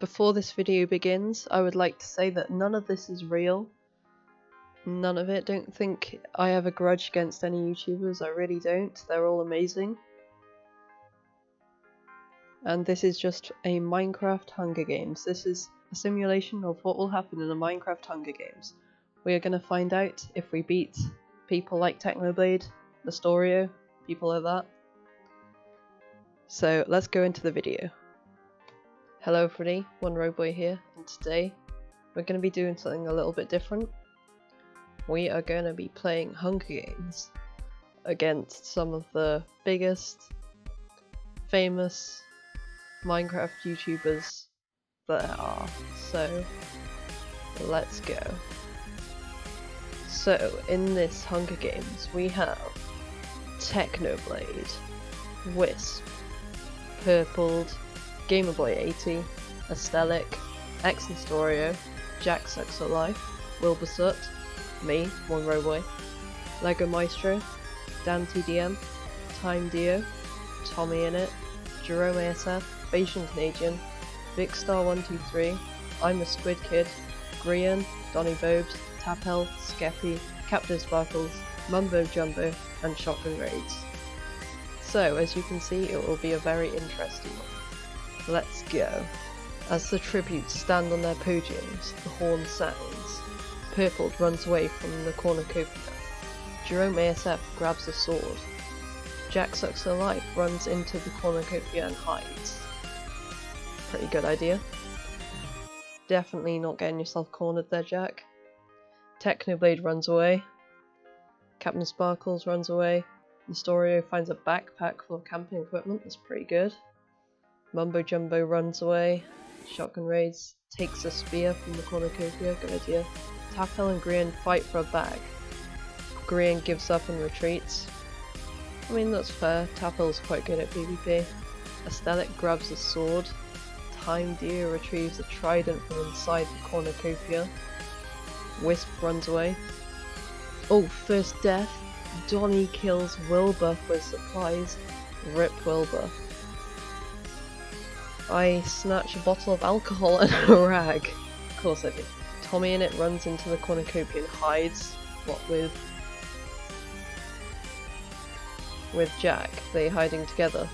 Before this video begins, I would like to say that none of this is real. None of it. Don't think I have a grudge against any YouTubers, I really don't. They're all amazing. And this is just a Minecraft Hunger Games. This is a simulation of what will happen in a Minecraft Hunger Games. We are going to find out if we beat people like Technoblade, Astorio, people like that. So let's go into the video. Hello everybody, One Roboy here, and today we're going to be doing something a little bit different. We are going to be playing Hunger Games against some of the biggest, famous Minecraft YouTubers there are. So let's go. So in this Hunger Games we have Technoblade, Wisp, Purpled, Gamerboy 80, Astelic, Astorio, Jack Sucks at Life, Wilbursut, me, One Roboy, Lego Maestro, DanTDM, Time Dio, Tommy In It, Jerome ASF, Bayesian Canadian, VicStar123, I'm a Squid Kid, Grian, Donny Bobes, Tapel, Skeppy, Captain Sparkles, Mumbo Jumbo, and Shotgun Raids. So, as you can see, it will be a very interesting one. Let's go. As the tributes stand on their podiums, the horn sounds. Purpled runs away from the cornucopia. Jerome ASF grabs a sword. Jack Sucks at Life runs into the cornucopia and hides. Pretty good idea. Definitely not getting yourself cornered there, Jack. Technoblade runs away. Captain Sparkles runs away. Astorio finds a backpack full of camping equipment. That's pretty good. Mumbo Jumbo runs away. Shotgun Raids takes a spear from the cornucopia. Good idea. Tapel and Grian fight for a bag. Grian gives up and retreats. I mean, that's fair. Tapel's quite good at PvP. Astelic grabs a sword. Time Dio retrieves a trident from inside the cornucopia. Wisp runs away. Oh, first death. Donny kills Wilbur with supplies. Rip Wilbur. I snatch a bottle of alcohol and a rag. Of course I did. Tommy In It runs into the cornucopia and hides. What with Jack? They hiding together.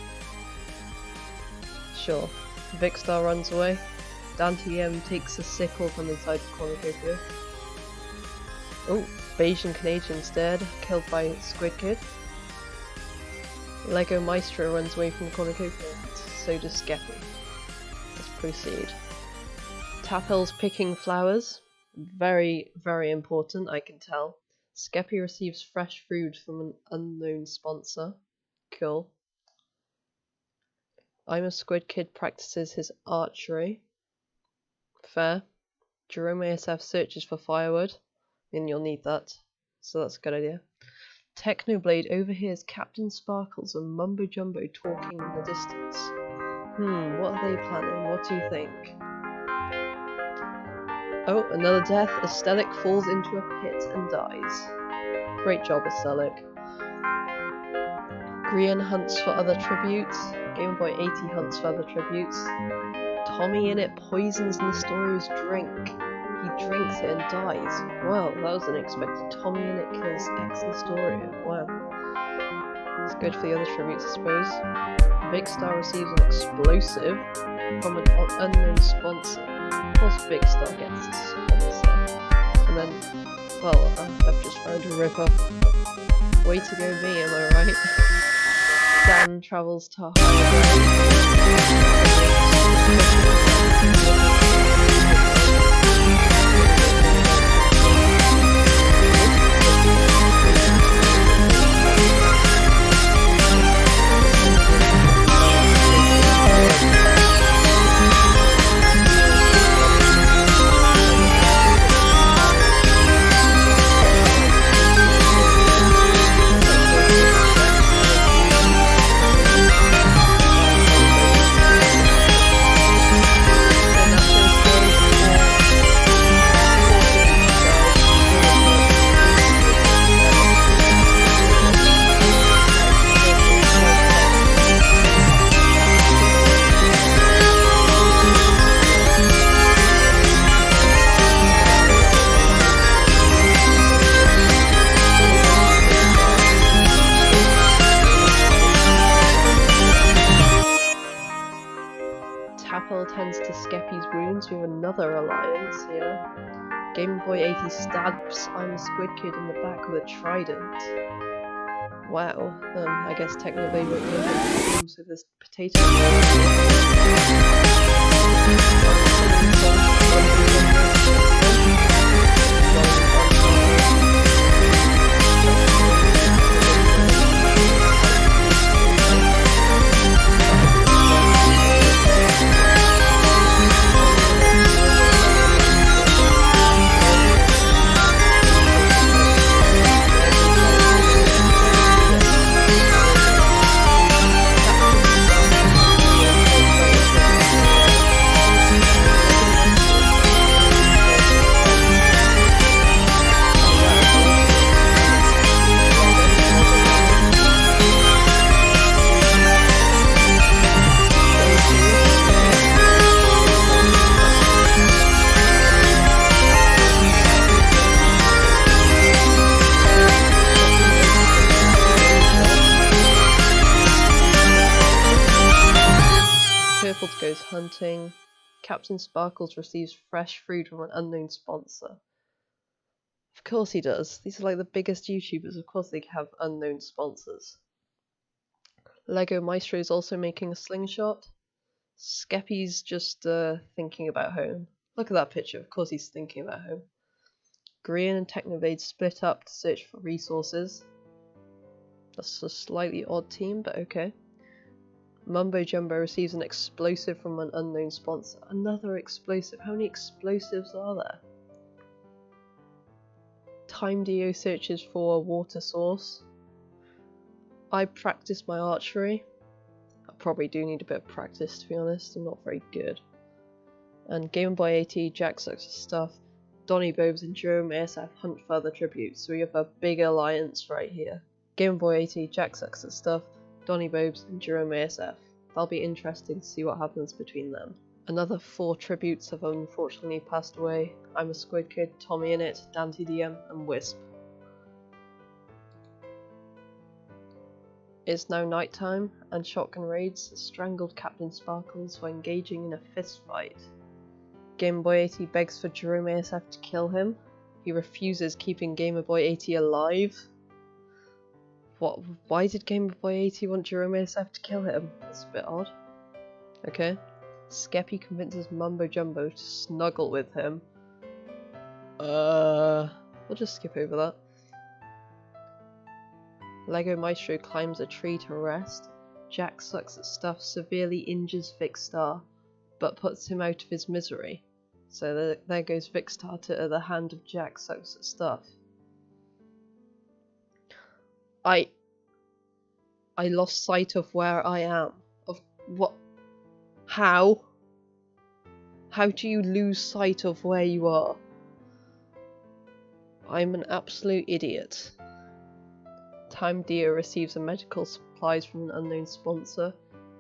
Sure. VicStar runs away. DanTDM takes a sickle from inside the cornucopia. Oh, Bayesian Canadian's dead, killed by Squid Kid. Lego Maestro runs away from the cornucopia. So does Skeppy. Let's proceed. Tapel's picking flowers. Very, very important, I can tell. Skeppy receives fresh food from an unknown sponsor. Cool. I'm a Squid Kid practices his archery. Fair. Jerome ASF searches for firewood. And you'll need that. So that's a good idea. Technoblade overhears Captain Sparkles and Mumbo Jumbo talking in the distance. What are they planning? What do you think? Oh, another death. Astelic falls into a pit and dies. Great job, Astelic. Grian hunts for other tributes. Gamerboy 80 hunts for other tributes. Tommy In It poisons Astorio's drink. He drinks it and dies. Wow, that was unexpected. Tommy In It kills Astorio. Wow. It's good for the other tributes, I suppose. VicStar receives an explosive from an unknown sponsor. Of course VicStar gets a sponsor. And then, well, I've just found a rip-off. Way to go me, am I right? Dan travels to tends to Skeppy's wounds. We have another alliance here. Game Boy 80 stabs I'm a Squid Kid in the back with a trident. Wow. I guess Technoblade won't be able to do so this potato. Goes hunting. Captain Sparkles receives fresh food from an unknown sponsor. Of course he does. These are like the biggest YouTubers. Of course they have unknown sponsors. Lego Maestro is also making a slingshot. Skeppy's just thinking about home. Look at that picture. Of course he's thinking about home. Grian and Technoblade split up to search for resources. That's a slightly odd team, but okay. Mumbo Jumbo receives an explosive from an unknown sponsor. Another explosive. How many explosives are there? TimeDO searches for a water source. I practice my archery. I probably do need a bit of practice, to be honest. I'm not very good. And Game Boy 80, Jack sucks his stuff. Donny Bobes and Jerome ASF hunt for other tributes. So we have a big alliance right here. Game Boy 80, Jack sucks his stuff. Donny Bobes and Jerome ASF. That'll be interesting to see what happens between them. Another 4 tributes have unfortunately passed away. I'm a Squid Kid, Tommy in it, DanTDM and Wisp. It's now night time, and Shotgun Raids strangled Captain Sparkles while engaging in a fist fight. Game Boy 80 begs for Jerome ASF to kill him. He refuses, keeping Game Boy 80 alive. What? Why did Game Boy 80 want Jerome ASF to kill him? That's a bit odd. Okay. Skeppy convinces Mumbo Jumbo to snuggle with him. We'll just skip over that. Lego Maestro climbs a tree to rest. Jack sucks at stuff, severely injures Vicstar, but puts him out of his misery. So there goes Vicstar to the hand of Jack sucks at stuff. I lost sight of where I am. Of what? How? How do you lose sight of where you are? I'm an absolute idiot. TimeDO receives a medical supplies from an unknown sponsor.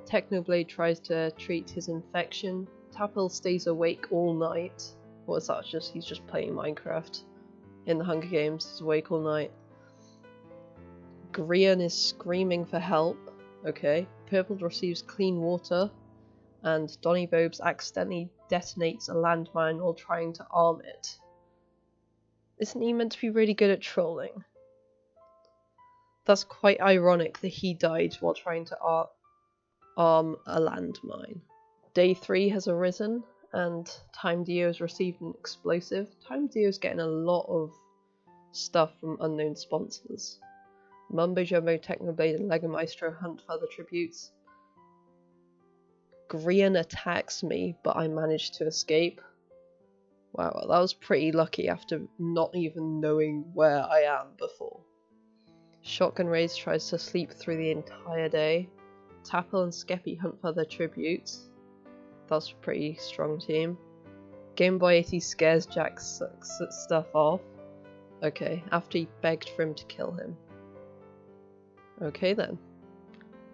Technoblade tries to treat his infection. Tapil stays awake all night. What is that? He's just playing Minecraft. In the Hunger Games, he's awake all night. Grian is screaming for help. Okay. Purple receives clean water. And Donny Bobes accidentally detonates a landmine while trying to arm it. Isn't he meant to be really good at trolling? That's quite ironic that he died while trying to arm a landmine. Day 3 has arisen, and TimeDO has received an explosive. TimeDO is getting a lot of stuff from unknown sponsors. Mumbo Jumbo, Technoblade, and Lego Maestro hunt for other tributes. Grian attacks me, but I managed to escape. Wow, that was pretty lucky after not even knowing where I am before. Shotgun Raids tries to sleep through the entire day. Tapil and Skeppy hunt for other tributes. That's a pretty strong team. Game Boy 80 scares Jack's stuff off. Okay, after he begged for him to kill him. Okay then.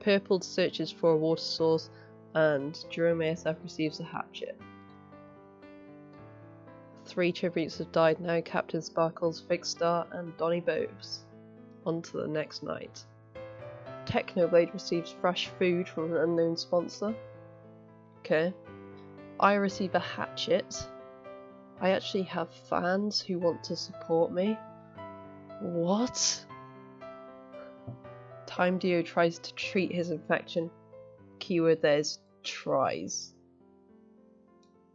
Purple searches for a water source, and Jerome ASF receives a hatchet. 3 tributes have died now: Captain Sparkles, Vicstar, and Donny Bobes. On to the next night. Technoblade receives fresh food from an unknown sponsor. Okay. I receive a hatchet. I actually have fans who want to support me. What? DanTDM tries to treat his infection. Keyword there is tries.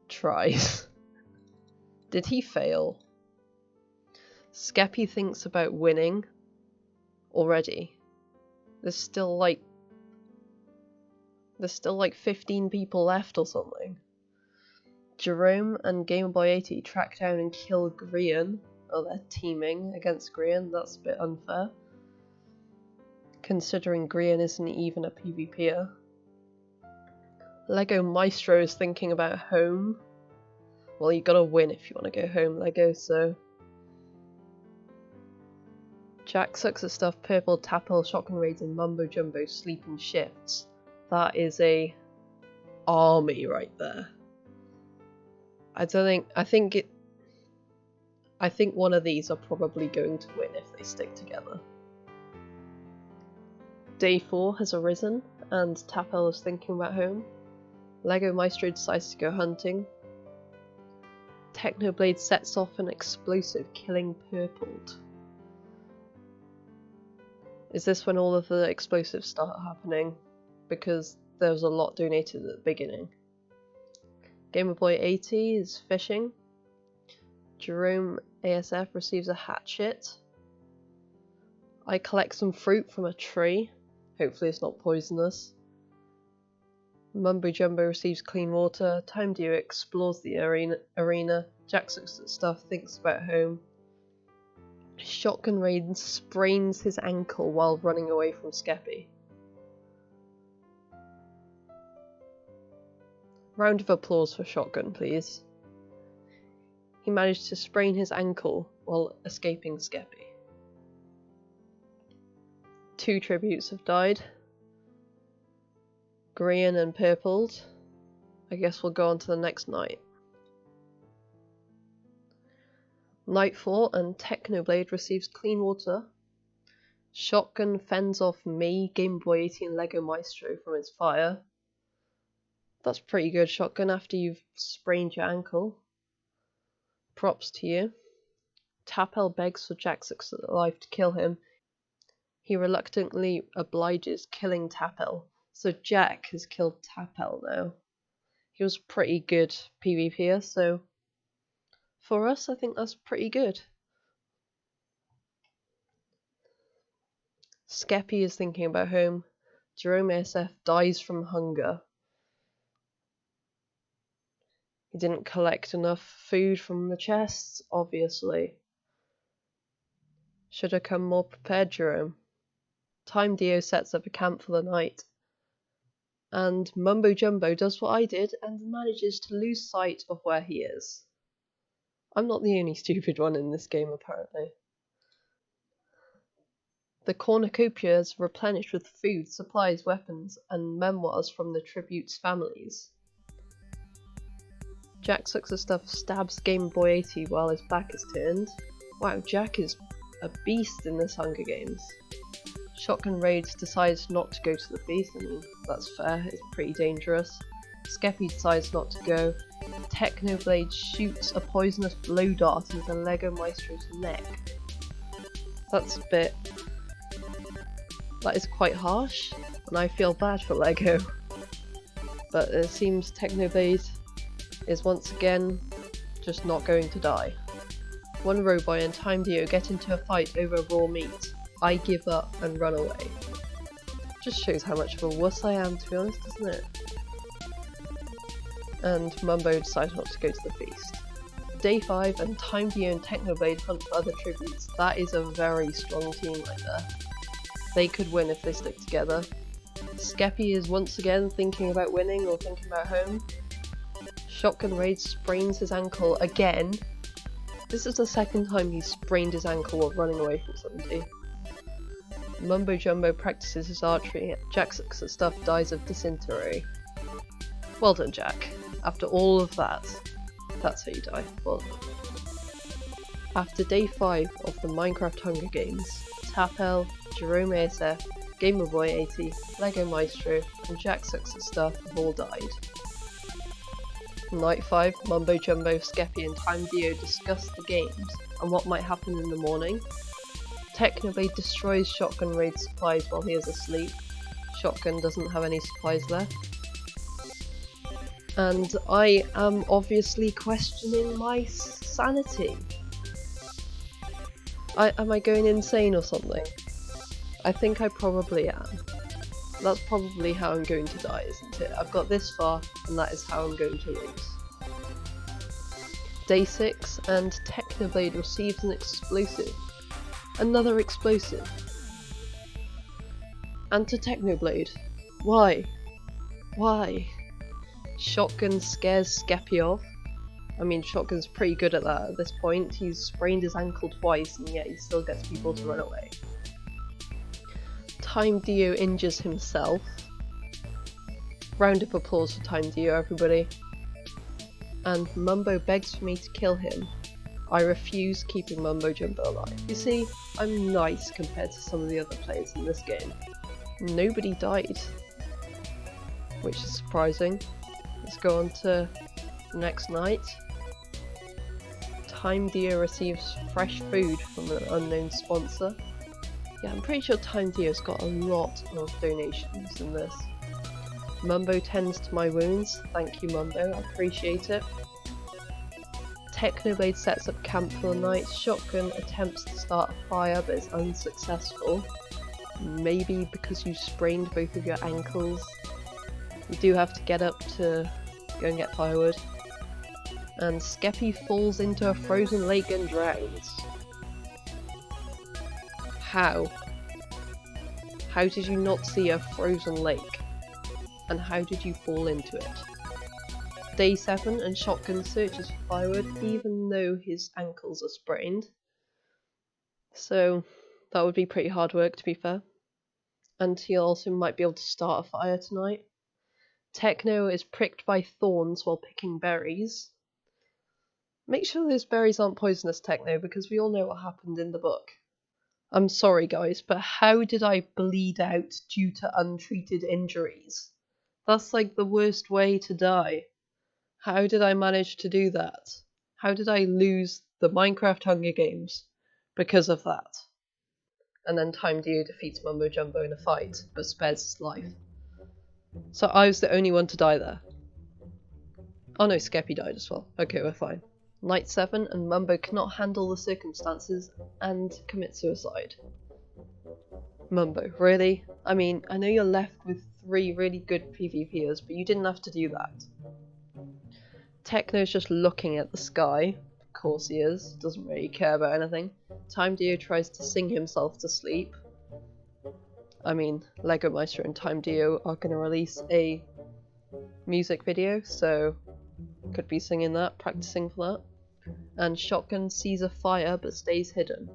Tries. Did he fail? Skeppy thinks about winning already. There's still like 15 people left or something. Jerome and GamerBoy80 track down and kill Grian. Oh, they're teaming against Grian. That's a bit unfair, considering Grian isn't even a PvPer. Lego Maestro is thinking about home. Well, you gotta win if you want to go home, Lego, so... Jack sucks at stuff, Purple, Tapple, Shotgun Raids and Mumbo Jumbo sleep in shifts. That is a army right there. I think one of these are probably going to win if they stick together. Day 4 has arisen, and Tapel is thinking about home. Lego Maestro decides to go hunting. Technoblade sets off an explosive, killing Purpled. Is this when all of the explosives start happening? Because there was a lot donated at the beginning. GamerBoy80 is fishing. Jerome ASF receives a hatchet. I collect some fruit from a tree. Hopefully it's not poisonous. Mumbo Jumbo receives clean water. DanTDM explores the arena. Jack sucks at stuff, thinks about home. Shotgun Raid sprains his ankle while running away from Skeppy. Round of applause for Shotgun, please. He managed to sprain his ankle while escaping Skeppy. 2 tributes have died. Grian and Purpled. I guess we'll go on to the next night. Nightfall and Technoblade receives clean water. Shotgun fends off me, GamerBoy80 and Lego Maestro from its fire. That's pretty good, Shotgun, after you've sprained your ankle. Props to you. Tapel begs for Jack Sucks at Life to kill him. He reluctantly obliges, killing Tapel. So Jack has killed Tapel now. He was pretty good PvPer, so for us I think that's pretty good. Skeppy is thinking about home. Jerome SF dies from hunger. He didn't collect enough food from the chests, obviously. Should have come more prepared, Jerome. DanTDM sets up a camp for the night. And Mumbo Jumbo does what I did and manages to lose sight of where he is. I'm not the only stupid one in this game, apparently. The cornucopia is replenished with food, supplies, weapons, and memoirs from the tribute's families. Jack Sucks at Stuff stabs GamerBoy80 while his back is turned. Wow, Jack is a beast in this Hunger Games. Shotgun Raids decides not to go to the feast. I mean, that's fair, it's pretty dangerous. Skeppy decides not to go. Technoblade shoots a poisonous blow dart into Lego Maestro's neck. That is quite harsh, and I feel bad for Lego. But it seems Technoblade is once again just not going to die. One robot and DanTDM get into a fight over raw meat. I give up and run away. Just shows how much of a wuss I am, to be honest, doesn't it? And Mumbo decides not to go to the feast. Day 5 and DanTDM and Technoblade hunt for other tributes. That is a very strong team right there. They could win if they stick together. Skeppy is once again thinking about winning or thinking about home. Shotgun Raid sprains his ankle again. This is the second time he's sprained his ankle while running away from somebody. Mumbo Jumbo practices his archery. Jack Sucks at Stuff dies of dysentery. Well done, Jack. After all of that, that's how you die. Well done. After day 5 of the Minecraft Hunger Games, Tapel, Jerome ASF, GamerBoy80, Lego Maestro, and Jack Sucks at Stuff have all died. Night 5, Mumbo Jumbo, Skeppy and TimeDio discuss the games and what might happen in the morning. Technoblade destroys Shotgun Raid's supplies while he is asleep. Shotgun doesn't have any supplies left. And I am obviously questioning my sanity. Am I going insane or something? I think I probably am. That's probably how I'm going to die, isn't it? I've got this far, and that is how I'm going to lose. Day 6, and Technoblade receives an explosive. Another explosive. And to Technoblade. Why? Why? Shotgun scares Skeppy off. I mean, Shotgun's pretty good at that at this point. He's sprained his ankle twice, and yet he still gets people to run away. TimeDio injures himself. Round of applause for TimeDio, everybody. And Mumbo begs for me to kill him. I refuse, keeping Mumbo Jumbo alive. You see, I'm nice compared to some of the other players in this game. Nobody died, which is surprising. Let's go on to the next night. TimeDio receives fresh food from an unknown sponsor. Yeah, I'm pretty sure TimeDio's got a lot of donations in this. Mumbo tends to my wounds. Thank you, Mumbo. I appreciate it. Technoblade sets up camp for the night. Shotgun attempts to start a fire but is unsuccessful. Maybe because you sprained both of your ankles. You do have to get up to go and get firewood. And Skeppy falls into a frozen lake and drowns. How? How did you not see a frozen lake? And how did you fall into it? Day 7, and Shotgun searches for firewood even though his ankles are sprained. So that would be pretty hard work, to be fair. And he also might be able to start a fire tonight. Techno is pricked by thorns while picking berries. Make sure those berries aren't poisonous, Techno, because we all know what happened in the book. I'm sorry guys, but how did I bleed out due to untreated injuries? That's like the worst way to die. How did I manage to do that? How did I lose the Minecraft Hunger Games because of that? And then TimeDio defeats Mumbo Jumbo in a fight, but spares his life. So I was the only one to die there. Oh no, Skeppy died as well. Okay, we're fine. Night 7, and Mumbo cannot handle the circumstances and commits suicide. Mumbo, really? I mean, I know you're left with 3 really good PvPers, but you didn't have to do that. Techno's just looking at the sky. Of course he is. Doesn't really care about anything. TimeDio tries to sing himself to sleep. I mean, Lego Meister and TimeDio are going to release a music video, so could be singing that, practicing for that. And Shotgun sees a fire but stays hidden.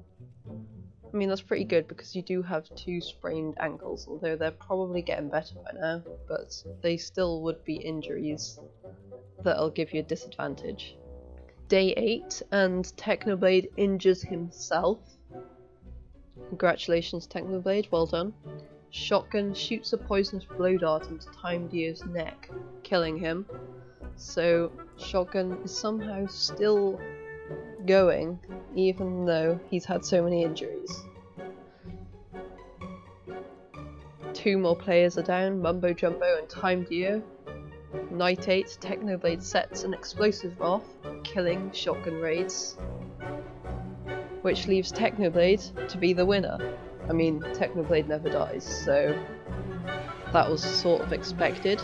I mean, that's pretty good because you do have 2 sprained ankles, although they're probably getting better by now, but they still would be injuries that'll give you a disadvantage. Day 8, and Technoblade injures himself. Congratulations, Technoblade, well done. Shotgun shoots a poisonous blow dart into TimeDio's neck, killing him. So Shotgun is somehow still going, even though he's had so many injuries. 2 more players are down, Mumbo Jumbo and TimeDio. Night 8, Technoblade sets an explosive off, killing Shotgun Raids, which leaves Technoblade to be the winner. I mean, Technoblade never dies, so that was sort of expected,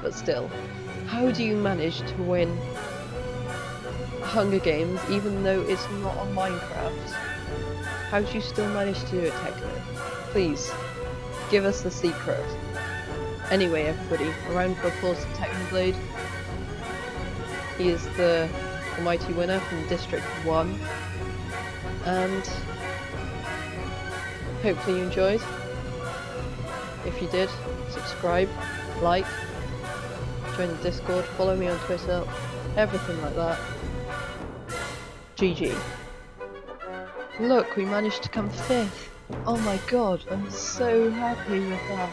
but still. How do you manage to win Hunger Games even though it's not on Minecraft? How do you still manage to do it, Techno? Please, give us the secret. Anyway, everybody, a round of applause to Technoblade. He is the mighty winner from District 1. And hopefully you enjoyed. If you did, subscribe, like, join the Discord, follow me on Twitter, everything like that. GG. Look, we managed to come 5th. Oh my god, I'm so happy with that.